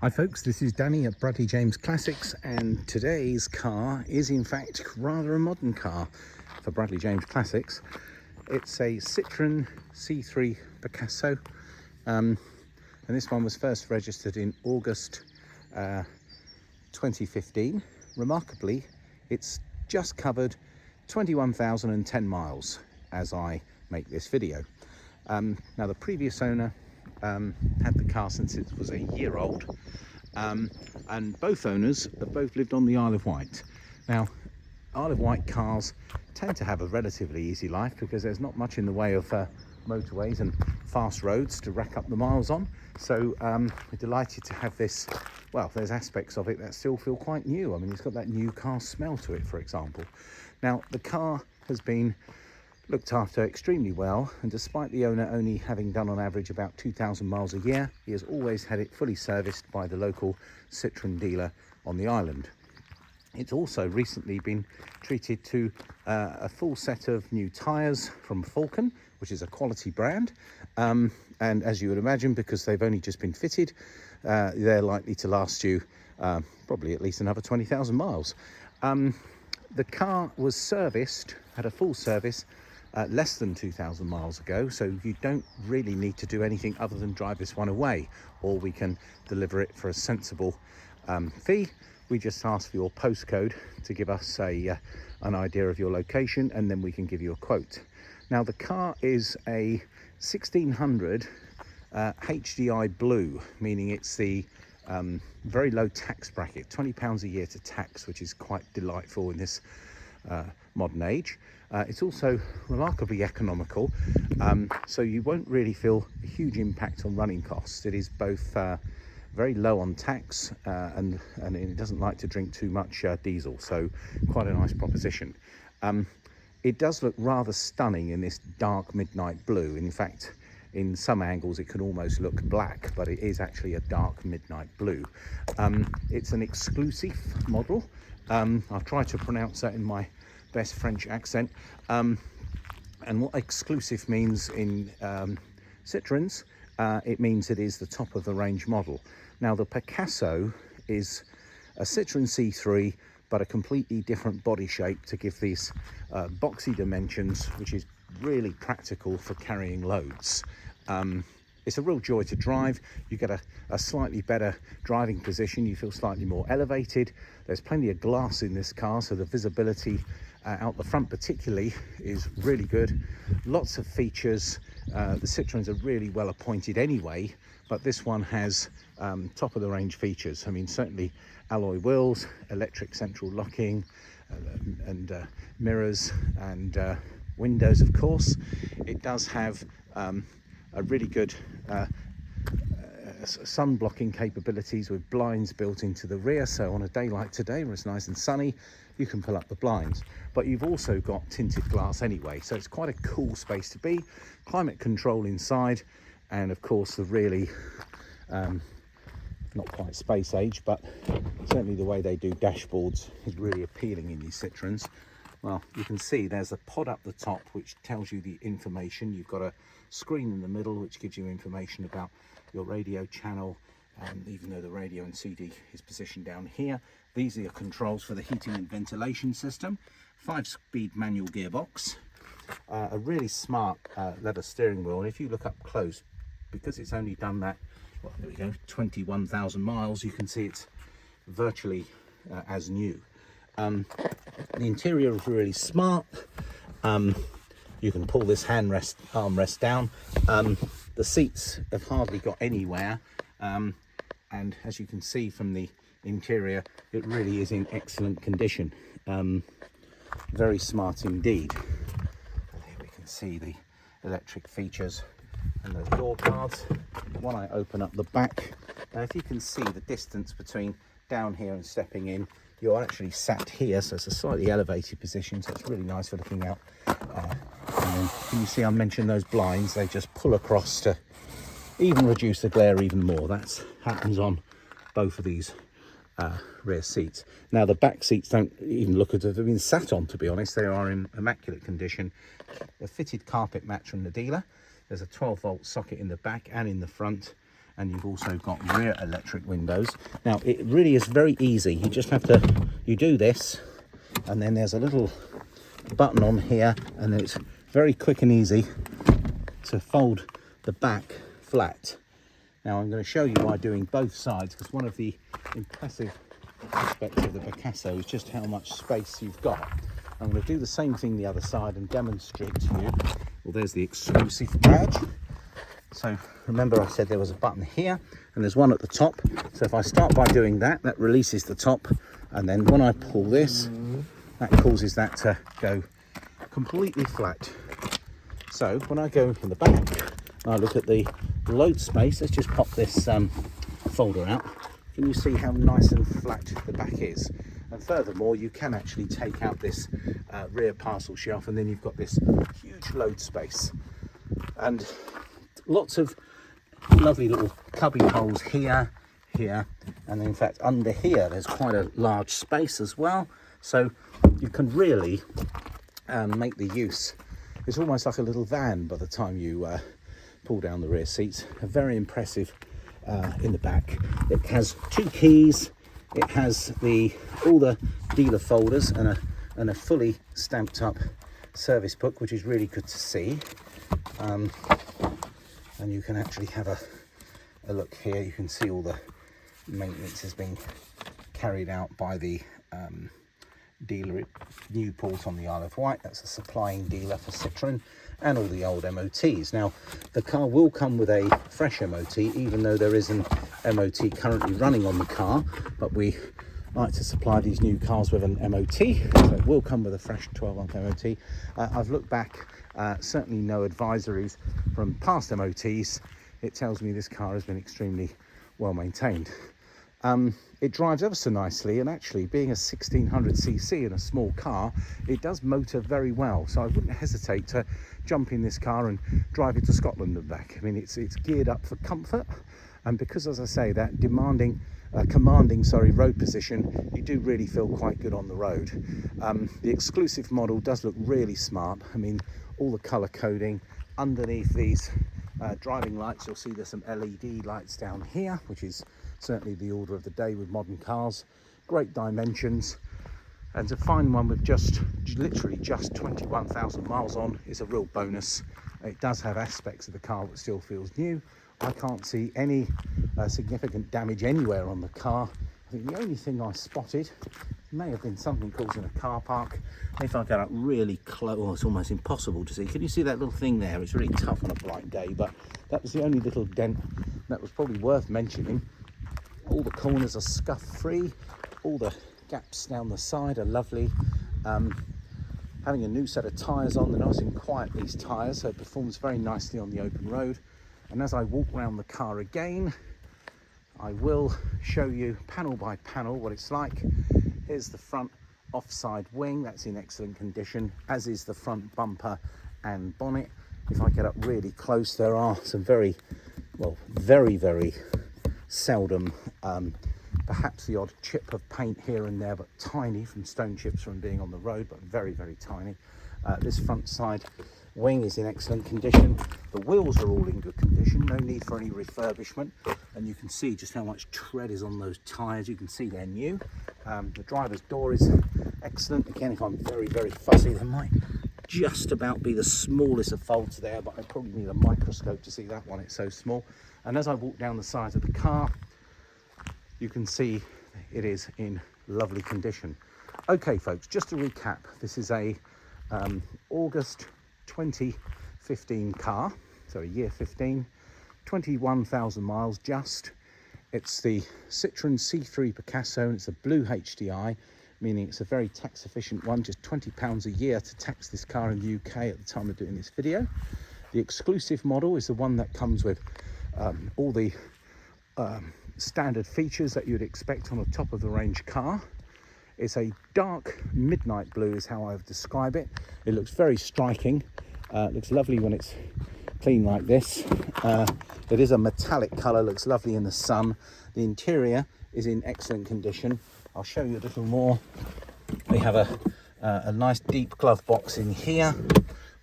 Hi folks, this is Danny at Bradley James Classics, and today's car is in fact rather a modern car for Bradley James Classics. It's a Citroen C3 Picasso, and this one was first registered in August 2015. Remarkably, it's just covered 21,010 miles as I make this video. Now the previous owner had the car since it was a year old, and both owners have both lived on the Isle of Wight. Now, Isle of Wight cars tend to have a relatively easy life because there's not much in the way of motorways and fast roads to rack up the miles on. So we're delighted to have this. Well, there's aspects of it that still feel quite new. I mean, it's got that new car smell to it, for example. Now, the car has been looked after extremely well, and despite the owner only having done on average about 2,000 miles a year, he has always had it fully serviced by the local Citroen dealer on the island. It's also recently been treated to a full set of new tyres from Falcon, which is a quality brand, and as you would imagine, because they've only just been fitted, they're likely to last you probably at least another 20,000 miles. The car was serviced, had a full service less than 2,000 miles ago, so you don't really need to do anything other than drive this one away, or we can deliver it for a sensible fee. We just ask for your postcode to give us an idea of your location, and then we can give you a quote. Now the car is a 1600 HDI blue, meaning it's the very low tax bracket, £20 a year to tax, which is quite delightful in this modern age. It's also remarkably economical, so you won't really feel a huge impact on running costs. It is both very low on tax and it doesn't like to drink too much diesel, so quite a nice proposition. It does look rather stunning in this dark midnight blue. In fact, in some angles it can almost look black, but it is actually a dark midnight blue. It's an exclusive model. I've tried to pronounce that in my best French accent, and what exclusive means in Citroens, it means it is the top of the range model. Now the Picasso is a Citroen C3, but a completely different body shape to give these boxy dimensions, which is really practical for carrying loads. It's a real joy to drive. You get a slightly better driving position, you feel slightly more elevated. There's plenty of glass in this car, so the visibility out the front particularly is really good. Lots of features. The Citroens are really well appointed anyway, but this one has top of the range features. I mean, certainly alloy wheels, electric central locking, and mirrors and windows, of course. It does have a really good sun blocking capabilities with blinds built into the rear, so on a day like today where it's nice and sunny, you can pull up the blinds. But you've also got tinted glass anyway, so it's quite a cool space to be. Climate control inside, and of course the really not quite space age, but certainly the way they do dashboards is really appealing in these Citroens. Well, you can see there's a pod up the top which tells you the information. You've got a screen in the middle which gives you information about your radio channel, even though the radio and CD is positioned down here. These are your controls for the heating and ventilation system. 5-speed manual gearbox, a really smart leather steering wheel, and if you look up close, because it's only done that, well, there we go, 21,000 miles, you can see it's virtually as new. The interior is really smart. You can pull this armrest down. The seats have hardly got anywhere, and as you can see from the interior, it really is in excellent condition. Very smart indeed. And here we can see the electric features and those door cards. When I open up the back, now if you can see the distance between down here and stepping in, you're actually sat here, so it's a slightly elevated position, so it's really nice for looking out. And then can you see I mentioned those blinds? They just pull across to even reduce the glare even more. That happens on both of these rear seats. Now the back seats don't even look as if they've been sat on, to be honest. They are in immaculate condition. A fitted carpet match from the dealer. There's a 12-volt socket in the back and in the front, and you've also got rear electric windows. Now it really is very easy. You just have to, you do this, and then there's a little button on here, and it's very quick and easy to fold the back flat. Now I'm going to show you by doing both sides, because one of the impressive aspects of the Picasso is just how much space you've got. I'm going to do the same thing the other side and demonstrate to you. Well, there's the exclusive badge. So remember I said there was a button here and there's one at the top. So if I start by doing that, that releases the top, and then when I pull this, that causes that to go completely flat. So when I go in the back, I look at the load space. Let's just pop this folder out. Can you see how nice and flat the back is? And furthermore, you can actually take out this rear parcel shelf, and then you've got this huge load space. And lots of lovely little cubby holes here, here, and in fact under here there's quite a large space as well. So you can really make the use. It's almost like a little van by the time you pull down the rear seats. Very impressive in the back. It has 2 keys. It has all the dealer folders and a fully stamped up service book, which is really good to see. And you can actually have a look here. You can see all the maintenance has been carried out by the dealer at Newport on the Isle of Wight. That's a supplying dealer for Citroen, and all the old MOTs. Now the car will come with a fresh MOT, even though there is an MOT currently running on the car, but we like to supply these new cars with an MOT, so it will come with a fresh 12-month MOT. I've looked back, certainly no advisories from past MOTs. It tells me this car has been extremely well maintained. It drives ever so nicely, and actually being a 1600cc and a small car, it does motor very well, so I wouldn't hesitate to jump in this car and drive it to Scotland and back. I mean, it's geared up for comfort, and because, as I say, that commanding road position, you do really feel quite good on the road. The exclusive model does look really smart. I mean, all the color coding underneath these driving lights, you'll see there's some LED lights down here, which is certainly the order of the day with modern cars. Great dimensions, and to find one with literally just 21,000 miles on is a real bonus. It does have aspects of the car that still feels new. I can't see any significant damage anywhere on the car. I think the only thing I spotted may have been something causing a car park. If I get up really close, oh, it's almost impossible to see. Can you see that little thing there? It's really tough on a bright day, but that was the only little dent that was probably worth mentioning. All the corners are scuff free. All the gaps down the side are lovely. Having a new set of tyres on, they're nice and quiet, these tyres, so it performs very nicely on the open road. And as I walk around the car again, I will show you panel by panel what it's like. Here's the front offside wing, that's in excellent condition, as is the front bumper and bonnet. If I get up really close, there are some very seldom, perhaps the odd chip of paint here and there, but tiny from stone chips from being on the road, but very, very tiny. This front side wing is in excellent condition. The wheels are all in good condition, no need for any refurbishment, and you can see just how much tread is on those tyres. You can see they're new. The driver's door is excellent. Again, if I'm very, very fussy, there might just about be the smallest of folds there, but I probably need a microscope to see that one, it's so small. And as I walk down the side of the car, you can see it is in lovely condition. Okay folks, just to recap, this is a August 2015 car, so year 15, 21,000 miles just. It's the Citroen C3 Picasso, and it's a blue HDI, meaning it's a very tax efficient one, just £20 a year to tax this car in the UK at the time of doing this video. The exclusive model is the one that comes with all the standard features that you'd expect on a top of the range car. It's a dark midnight blue is how I would describe it. It looks very striking. It looks lovely when it's clean like this. It is a metallic colour, looks lovely in the sun. The interior is in excellent condition. I'll show you a little more. We have a nice deep glove box in here.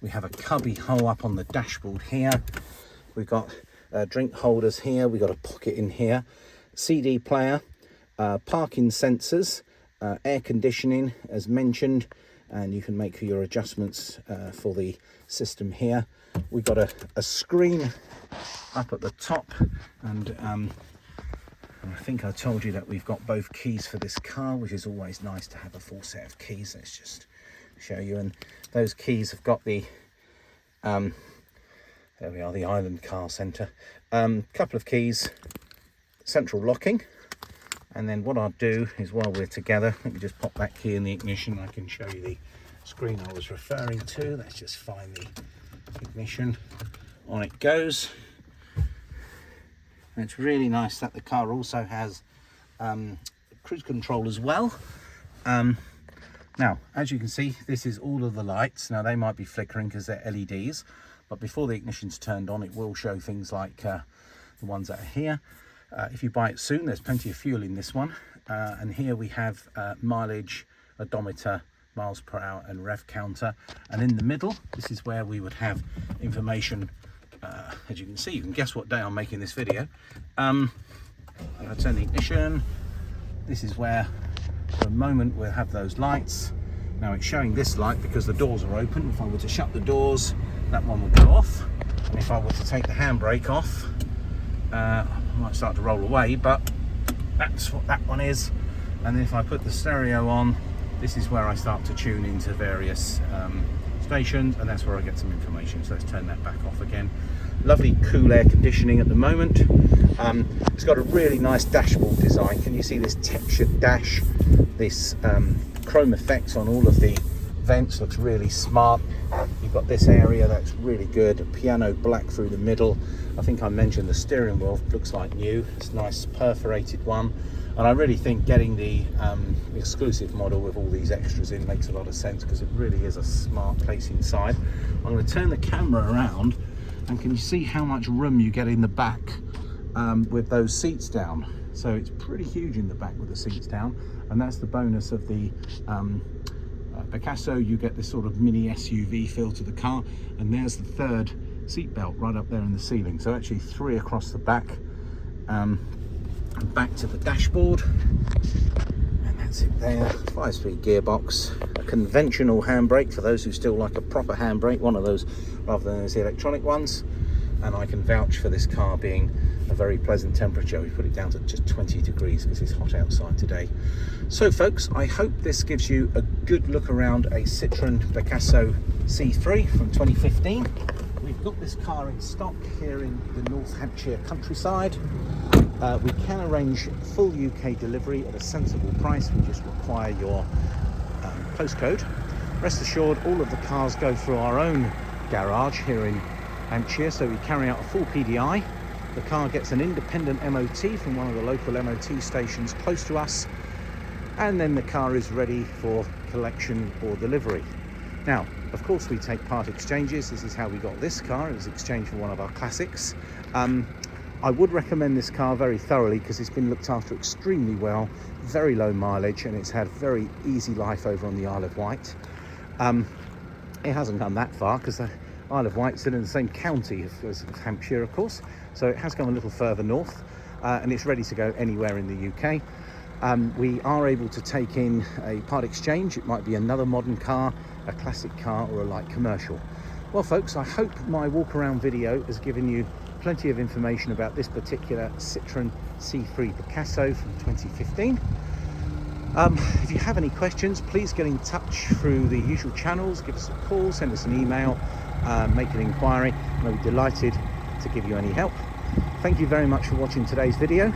We have a cubby hole up on the dashboard here. We've got drink holders here. We've got a pocket in here, CD player, parking sensors, air conditioning as mentioned, and you can make your adjustments for the system here. We've got a screen up at the top, and I think I told you that we've got both keys for this car, which is always nice to have a full set of keys. Let's just show you, and those keys have got the there we are, the Island Car Centre, couple of keys, central locking. And then what I'll do is, while we're together, let me just pop that key in the ignition. I can show you the screen I was referring to. Let's just find the ignition. On it goes. And it's really nice that the car also has cruise control as well. Now, as you can see, this is all of the lights. Now, they might be flickering because they're LEDs, but before the ignition's turned on, it will show things like the ones that are here. If you buy it soon, there's plenty of fuel in this one. And here we have mileage, odometer, miles per hour, and rev counter. And in the middle, this is where we would have information. As you can see, you can guess what day I'm making this video. I'll turn the ignition. This is where, for a moment, we'll have those lights. Now it's showing this light because the doors are open. If I were to shut the doors, that one would go off. And if I were to take the handbrake off, I might start to roll away, but that's what that one is. And then if I put the stereo on, this is where I start to tune into various stations, and that's where I get some information. So let's turn that back off again. Lovely cool air conditioning at the moment. It's got a really nice dashboard design. Can you see this textured dash? This chrome effects on all of the vents looks really smart. You've got this area that's really good, a piano black through the middle. I think I mentioned the steering wheel looks like new. It's a nice perforated one, and I really think getting the exclusive model with all these extras in makes a lot of sense, because it really is a smart place inside. I'm going to turn the camera around, and can you see how much room you get in the back with those seats down? So it's pretty huge in the back with the seats down, and that's the bonus of the Picasso. You get this sort of mini SUV feel to the car, and there's the third seat belt right up there in the ceiling. So actually 3 across the back, and back to the dashboard, and that's it there. 5-speed gearbox, a conventional handbrake for those who still like a proper handbrake, one of those rather than those electronic ones. And I can vouch for this car being a very pleasant temperature. We put it down to just 20 degrees because it's hot outside today. So folks, I hope this gives you a good look around a Citroen Picasso C3 from 2015. We've got this car in stock here in the North Hampshire countryside. We can arrange full UK delivery at a sensible price. We just require your postcode. Rest assured, all of the cars go through our own garage here in Hampshire, so we carry out a full PDI. The car gets an independent MOT from one of the local MOT stations close to us, and then the car is ready for collection or delivery. Now, of course, we take part exchanges. This is how we got this car. It was exchanged for one of our classics. I would recommend this car very thoroughly because it's been looked after extremely well, very low mileage, and it's had very easy life over on the Isle of Wight. It hasn't gone that far because the Isle of Wight's in the same county as Hampshire, of course, so it has gone a little further north, and it's ready to go anywhere in the UK. We are able to take in a part exchange. It might be another modern car, a classic car, or a light commercial. Well folks, I hope my walk around video has given you plenty of information about this particular Citroen C3 Picasso from 2015. If you have any questions, please get in touch through the usual channels. Give us a call, send us an email, make an inquiry, and I'll be delighted to give you any help. Thank you very much for watching today's video,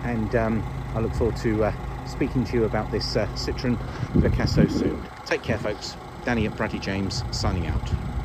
and I look forward to speaking to you about this Citroen Picasso soon. Take care folks. Danny at Bradley James signing out.